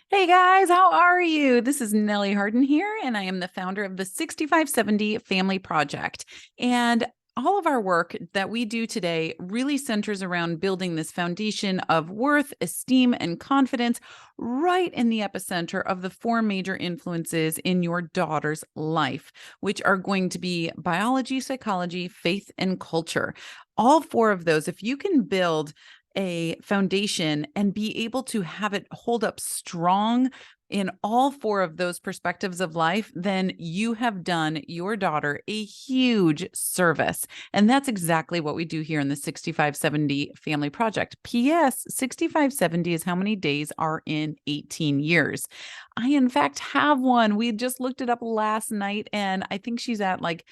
Hey guys, how are you? This is Nellie Harden here, and I am the founder of the 6570 Family Project. And all of our work that we do today really centers around building this foundation of worth, esteem, and confidence right in the epicenter of the four major influences in your daughter's life, which are going to be biology, psychology, faith, and culture. All four of those, if you can build a foundation and be able to have it hold up strong in all four of those perspectives of life, then you have done your daughter a huge service. And that's exactly what we do here in the 6570 Family Project. P.S. 6570 is how many days are in 18 years. I, in fact, have one. We just looked it up last night, and I think she's at like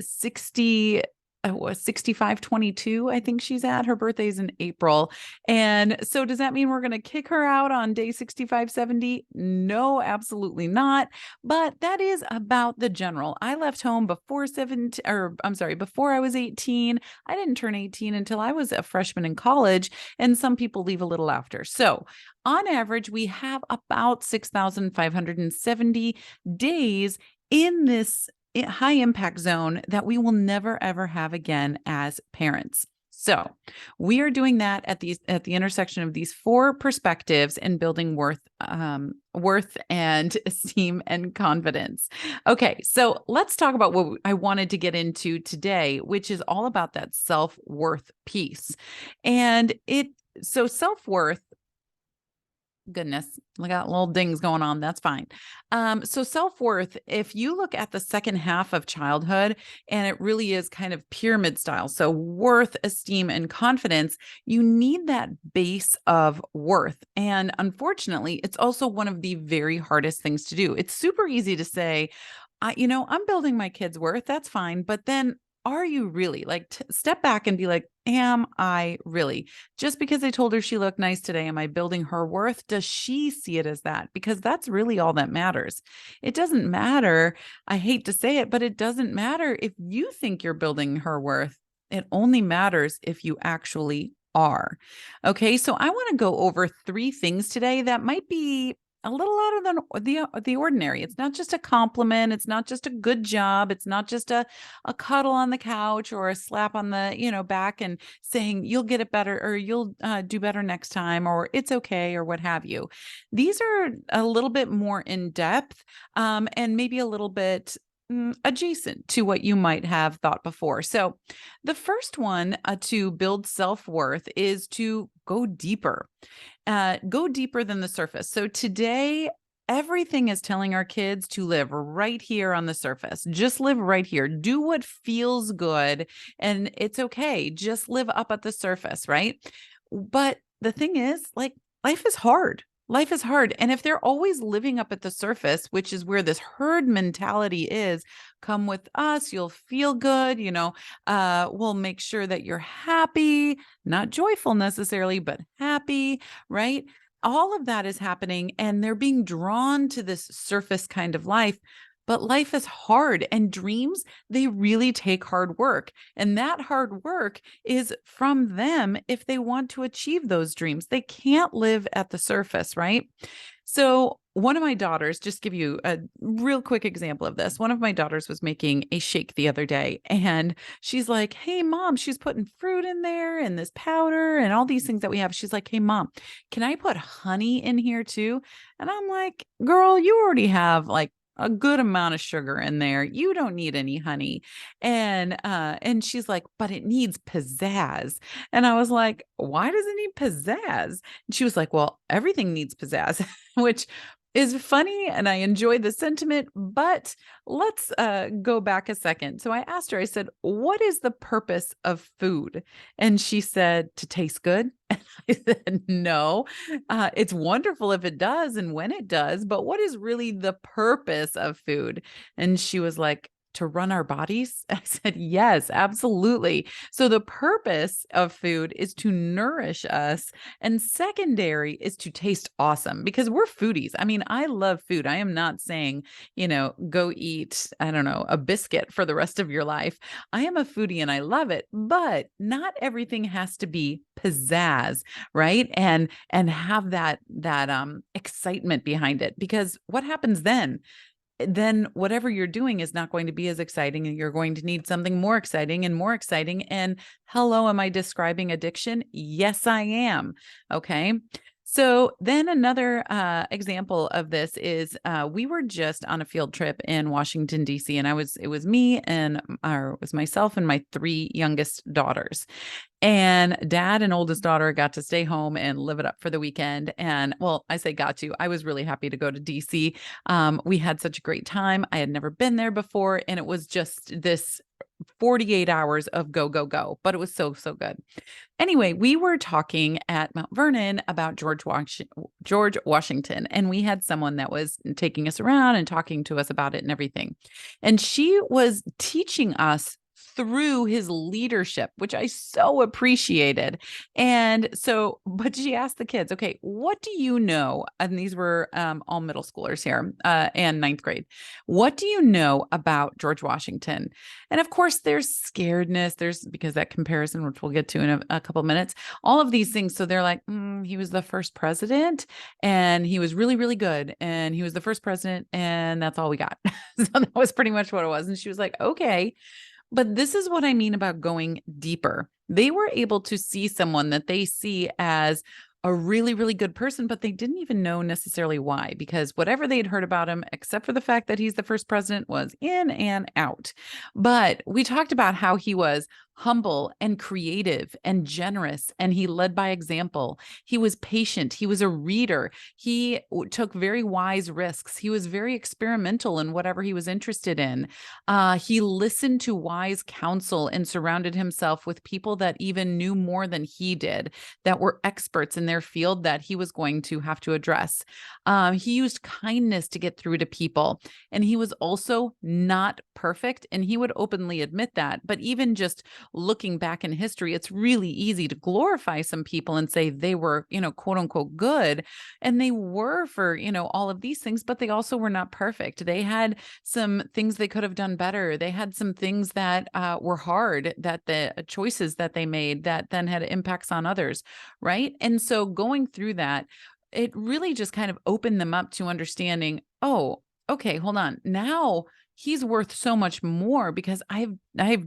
60 6522, I think she's at. Her birthday's in April. And so does that mean we're going to kick her out on day 6570? No, absolutely not. But that is about the general. I left home before 17, or I'm sorry, before I was 18. I didn't turn 18 until I was a freshman in college, and some people leave a little after. So on average, we have about 6,570 days in this high impact zone that we will never ever have again as parents. So we are doing that at the intersection of these four perspectives and building worth and esteem and confidence. Okay, so let's talk about what I wanted to get into today, which is all about that self-worth piece. And self-worth, goodness, I got little dings going on. That's fine. So self-worth, if you look at the second half of childhood, and it really is kind of pyramid style. So worth, esteem, and confidence, you need that base of worth. And unfortunately, it's also one of the very hardest things to do. It's super easy to say, I'm building my kids' worth. That's fine. But then are you really? Like, step back and be like, am I really? Just because I told her she looked nice today, am I building her worth? Does she see it as that? Because that's really all that matters. It doesn't matter. I hate to say it, but it doesn't matter if you think you're building her worth. It only matters if you actually are. Okay, so I want to go over three things today that might be a little out of the ordinary. It's not just a compliment. It's not just a good job. It's not just a cuddle on the couch or a slap on the back and saying you'll get it better, or you'll do better next time, or it's okay, or what have you. These are a little bit more in depth, and maybe a little bit adjacent to what you might have thought before. So the first one to build self-worth is to go deeper. Go deeper than the surface. So today, everything is telling our kids to live right here on the surface. Just live right here. Do what feels good, and it's okay. Just live up at the surface, right? But the thing is, like, life is hard. Life is hard. And if they're always living up at the surface, which is where this herd mentality is, come with us, you'll feel good, we'll make sure that you're happy, not joyful necessarily, but happy, right? All of that is happening, and they're being drawn to this surface kind of life. But life is hard, and dreams, they really take hard work. And that hard work is from them if they want to achieve those dreams. They can't live at the surface, right? So one of my daughters, just give you a real quick example of this. One of my daughters was making a shake the other day, and she's like, hey, mom, she's putting fruit in there and this powder and all these things that we have. She's like, hey, mom, can I put honey in here too? And I'm like, girl, you already have like a good amount of sugar in there. You don't need any honey. And she's like, but it needs pizzazz. And I was like, why does it need pizzazz? And she was like, well, everything needs pizzazz, which is funny, and I enjoy the sentiment, but let's go back a second. So I asked her, I said, what is the purpose of food? And she said, to taste good. And I said, no, it's wonderful if it does and when it does, but what is really the purpose of food? And she was like, to run our bodies? I said, yes, absolutely. So the purpose of food is to nourish us. And secondary is to taste awesome because we're foodies. I mean, I love food. I am not saying, go eat, I don't know, a biscuit for the rest of your life. I am a foodie and I love it, but not everything has to be pizzazz, right? And have that excitement behind it, because what happens then whatever you're doing is not going to be as exciting, and you're going to need something more exciting and more exciting. And hello, am I describing addiction? Yes, I am. Okay. So then another example of this is we were just on a field trip in Washington, D.C., and it was me and it was myself and my three youngest daughters. And dad and oldest daughter got to stay home and live it up for the weekend. And well, I say got to, I was really happy to go to DC. We had such a great time. I had never been there before. And it was just this 48 hours of go, go, go, but it was so, so good. Anyway, we were talking at Mount Vernon about George Washington, and we had someone that was taking us around and talking to us about it and everything. And she was teaching us through his leadership, which I so appreciated. And so, but she asked the kids, okay, what do you know? And these were all middle schoolers here and ninth grade. What do you know about George Washington? And of course, there's scaredness. There's, because that comparison, which we'll get to in a couple minutes, all of these things. So they're like, he was the first president and he was really, really good. And he was the first president. And that's all we got. So that was pretty much what it was. And she was like, okay. But this is what I mean about going deeper. They were able to see someone that they see as a really, really good person, but they didn't even know necessarily why, because whatever they'd heard about him, except for the fact that he's the first president, was in and out. But we talked about how he was humble and creative and generous, and he led by example. He was patient. He was a reader. He took very wise risks. He was very experimental in whatever he was interested in. He listened to wise counsel and surrounded himself with people that even knew more than he did, that were experts in their field that he was going to have to address. He used kindness to get through to people, and he was also not perfect, and he would openly admit that. But even just looking back in history, it's really easy to glorify some people and say they were, quote unquote good. And they were for, all of these things, but they also were not perfect. They had some things they could have done better. They had some things that were hard, that the choices that they made that then had impacts on others. Right. And so going through that, it really just kind of opened them up to understanding, oh, okay, hold on. Now he's worth so much more because I've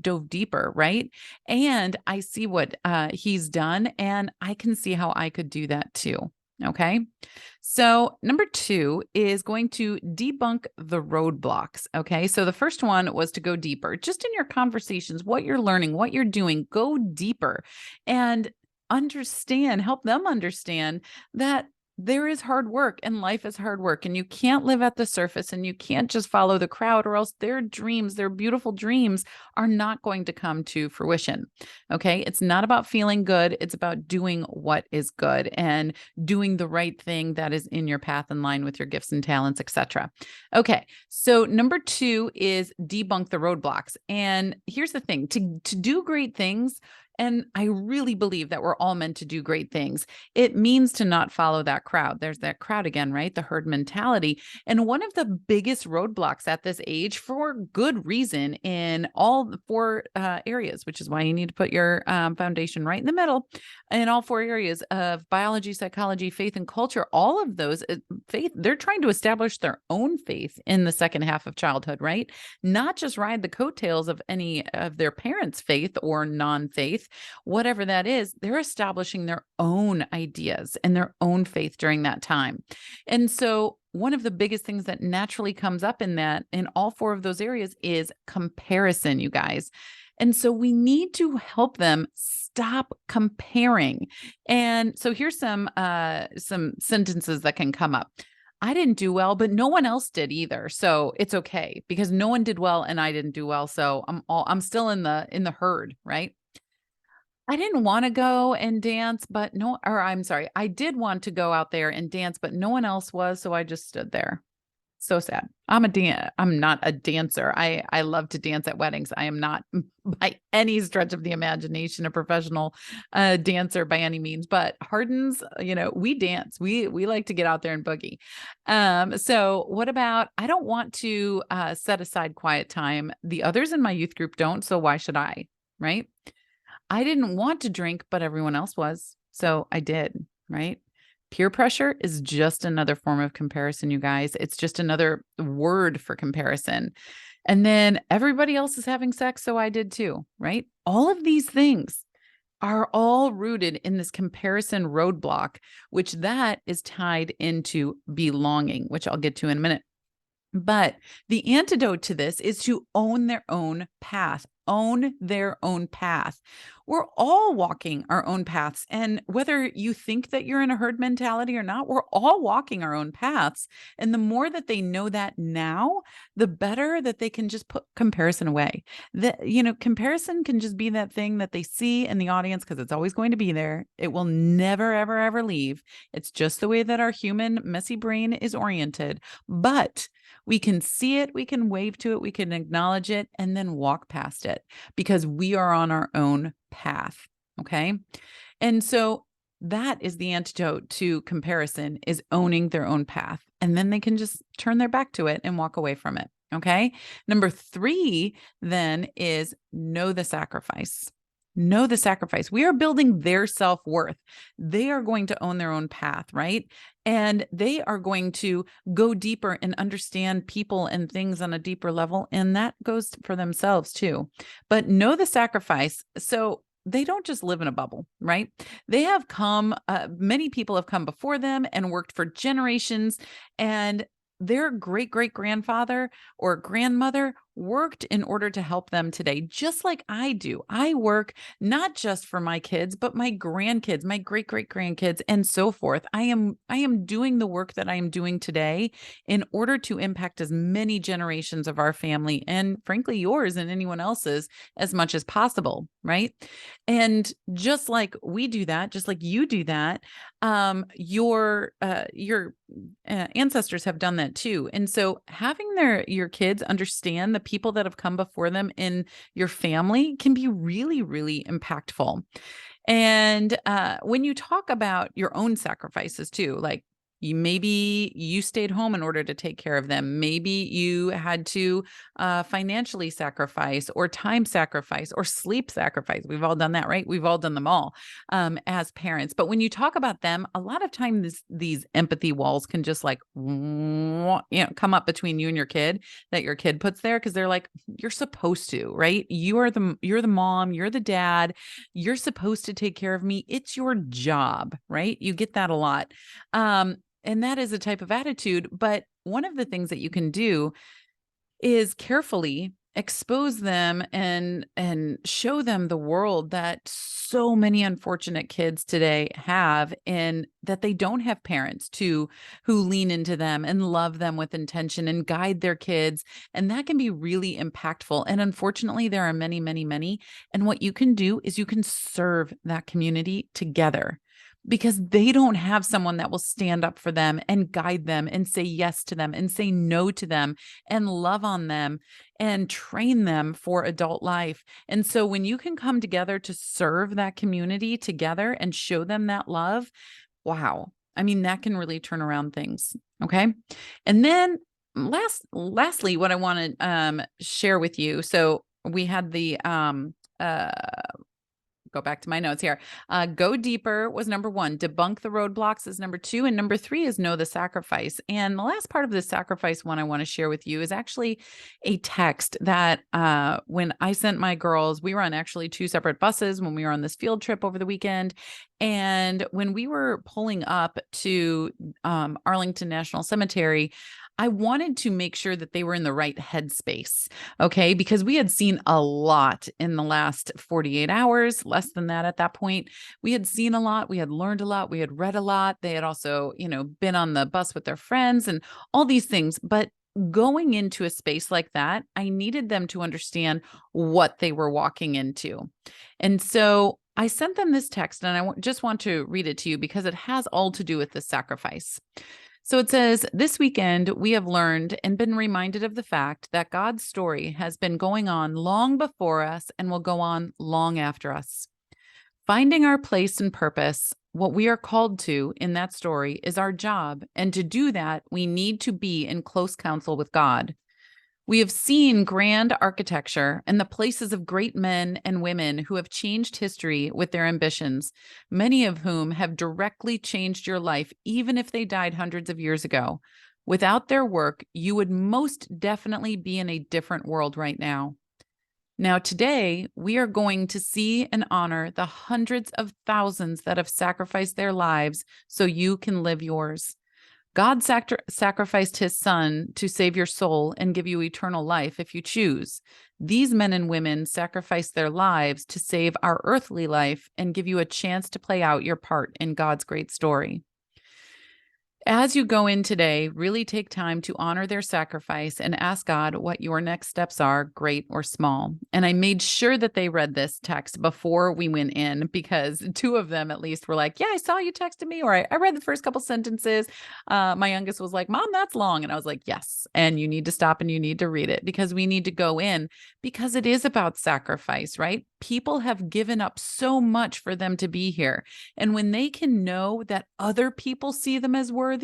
dove deeper, right? And I see what he's done, and I can see how I could do that too. Okay. So number 2 is going to debunk the roadblocks. Okay. So the first one was to go deeper, just in your conversations, what you're learning, what you're doing, go deeper and help them understand that there is hard work and life is hard work, and you can't live at the surface, and you can't just follow the crowd, or else their dreams, their beautiful dreams, are not going to come to fruition. Okay. It's not about feeling good. It's about doing what is good and doing the right thing that is in your path, in line with your gifts and talents, etc. Okay. So number 2 is debunk the roadblocks. And here's the thing, to do great things, and I really believe that we're all meant to do great things, it means to not follow that crowd. There's that crowd again, right? The herd mentality. And one of the biggest roadblocks at this age, for good reason, in all the 4 areas, which is why you need to put your foundation right in the middle, in all 4 areas of biology, psychology, faith, and culture, all of those faith, they're trying to establish their own faith in the second half of childhood, right? Not just ride the coattails of any of their parents' faith or non-faith. Whatever that is, they're establishing their own ideas and their own faith during that time. And so one of the biggest things that naturally comes up in all 4 of those areas is comparison, you guys. And so we need to help them stop comparing. And so here's some sentences that can come up. I didn't do well, but no one else did either. So it's okay because no one did well and I didn't do well. So I'm still in the herd, right? I didn't want to go and dance, but I'm sorry. I did want to go out there and dance, but no one else was. So I just stood there. So sad. I'm not a dancer. I love to dance at weddings. I am not by any stretch of the imagination a professional dancer by any means, but Hardens, we dance. We like to get out there and boogie. So what about, I don't want to set aside quiet time. The others in my youth group don't, so why should I? Right? I didn't want to drink, but everyone else was. So I did, right? Peer pressure is just another form of comparison, you guys. It's just another word for comparison. And then everybody else is having sex, so I did too, right? All of these things are all rooted in this comparison roadblock, which that is tied into belonging, which I'll get to in a minute. But the antidote to this is to own their own path. Own their own path. We're all walking our own paths. And whether you think that you're in a herd mentality or not, we're all walking our own paths. And the more that they know that now, the better that they can just put comparison away. Comparison can just be that thing that they see in the audience because it's always going to be there. It will never, ever, ever leave. It's just the way that our human messy brain is oriented. But we can see it, we can wave to it, we can acknowledge it, and then walk past it because we are on our own path. Okay. And so that is the antidote to comparison, is owning their own path. And then they can just turn their back to it and walk away from it. Okay. Number 3 then is know the sacrifice. Know the sacrifice. We are building their self-worth. They are going to own their own path, right? And they are going to go deeper and understand people and things on a deeper level. And that goes for themselves too. But know the sacrifice. So they don't just live in a bubble, right? They have come, many people have come before them and worked for generations, and their great-great-grandfather or grandmother worked in order to help them today, just like I do. I work not just for my kids, but my grandkids, my great-great-grandkids, and so forth. I am doing the work that I am doing today in order to impact as many generations of our family and frankly yours and anyone else's as much as possible, right? And just like we do that, just like you do that, your ancestors have done that too. And so having your kids understand the people that have come before them in your family can be really, really impactful. And when you talk about your own sacrifices too, like maybe you stayed home in order to take care of them. Maybe you had to financially sacrifice or time sacrifice or sleep sacrifice. We've all done that, right? We've all done them all as parents. But when you talk about them, a lot of times these empathy walls can just like, come up between you and your kid that your kid puts there because they're like, you're supposed to, right? You're the mom, you're the dad, you're supposed to take care of me. It's your job, right? You get that a lot. And that is a type of attitude. But one of the things that you can do is carefully expose them and show them the world that so many unfortunate kids today have, and that they don't have parents who lean into them and love them with intention and guide their kids. And that can be really impactful. And unfortunately, there are many, many, many. And what you can do is you can serve that community together, because they don't have someone that will stand up for them and guide them and say yes to them and say no to them and love on them and train them for adult life. And so when you can come together to serve that community together and show them that love, wow. I mean, that can really turn around things. Okay. And then lastly, what I want to share with you. So we had the go back to my notes here. Go deeper was number 1. Debunk the roadblocks is number 2. And number 3 is know the sacrifice. And the last part of the sacrifice one I want to share with you is actually a text that when I sent my girls, we were on actually 2 separate buses when we were on this field trip over the weekend. And when we were pulling up to Arlington National Cemetery, I wanted to make sure that they were in the right headspace, okay? Because we had seen a lot in the last 48 hours, less than that at that point. We had seen a lot, we had learned a lot, we had read a lot. They had also, been on the bus with their friends and all these things. But going into a space like that, I needed them to understand what they were walking into. And so I sent them this text, and I just want to read it to you because it has all to do with the sacrifice. So it says, this weekend we have learned and been reminded of the fact that God's story has been going on long before us and will go on long after us. Finding our place and purpose, what we are called to in that story, is our job. And to do that, we need to be in close counsel with God. We have seen grand architecture and the places of great men and women who have changed history with their ambitions, many of whom have directly changed your life, even if they died hundreds of years ago. Without their work, you would most definitely be in a different world right now. Now, today, we are going to see and honor the hundreds of thousands that have sacrificed their lives so you can live yours. God sacrificed his son to save your soul and give you eternal life if you choose. These men and women sacrificed their lives to save our earthly life and give you a chance to play out your part in God's great story. As you go in today, really take time to honor their sacrifice and ask God what your next steps are, great or small. And I made sure that they read this text before we went in, because two of them at least were like, yeah, I saw you texted me, or I read the first couple sentences. My youngest was like, Mom, that's long. And I was like, yes. And you need to stop and you need to read it, because we need to go in, because it is about sacrifice, right? People have given up so much for them to be here. And when they can know that other people see them as worthy,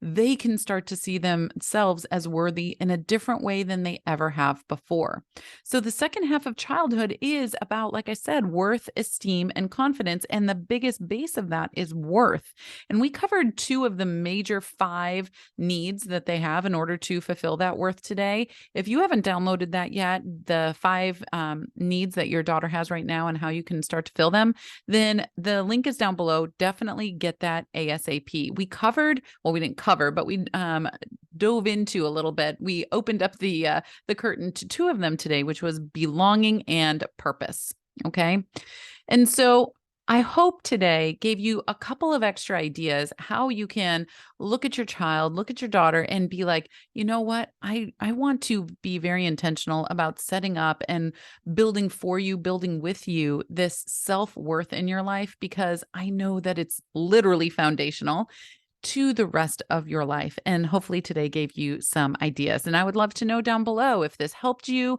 they can start to see themselves as worthy in a different way than they ever have before. So the second half of childhood is about, like I said, worth, esteem, and confidence. And the biggest base of that is worth. And we covered two of the major 5 needs that they have in order to fulfill that worth today. If you haven't downloaded that yet, the 5 needs that your daughter has right now and how you can start to fill them, then the link is down below. Definitely get that ASAP. We covered, well, we didn't cover, but we dove into a little bit. We opened up the curtain to 2 of them today, which was belonging and purpose. Okay. And so I hope today gave you a couple of extra ideas how you can look at your child, look at your daughter, and be like, you know what? I want to be very intentional about setting up and building for you, building with you this self-worth in your life, because I know that it's literally foundational to the rest of your life. And hopefully today gave you some ideas. And I would love to know down below if this helped you.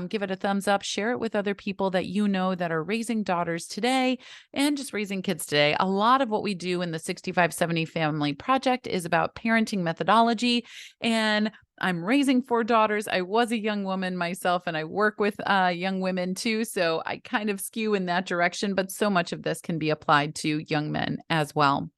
Give it a thumbs up, share it with other people that you know that are raising daughters today and just raising kids today. A lot of what we do in the 6570 Family Project is about parenting methodology. And I'm raising 4 daughters. I was a young woman myself, and I work with young women too. So I kind of skew in that direction, but so much of this can be applied to young men as well.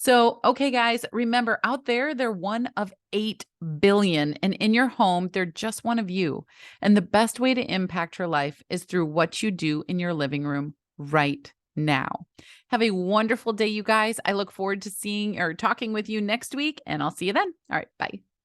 So, okay, guys, remember, out there, they're one of 8 billion, and in your home, they're just one of you. And the best way to impact her life is through what you do in your living room right now. Have a wonderful day, you guys. I look forward to seeing or talking with you next week, and I'll see you then. All right, bye.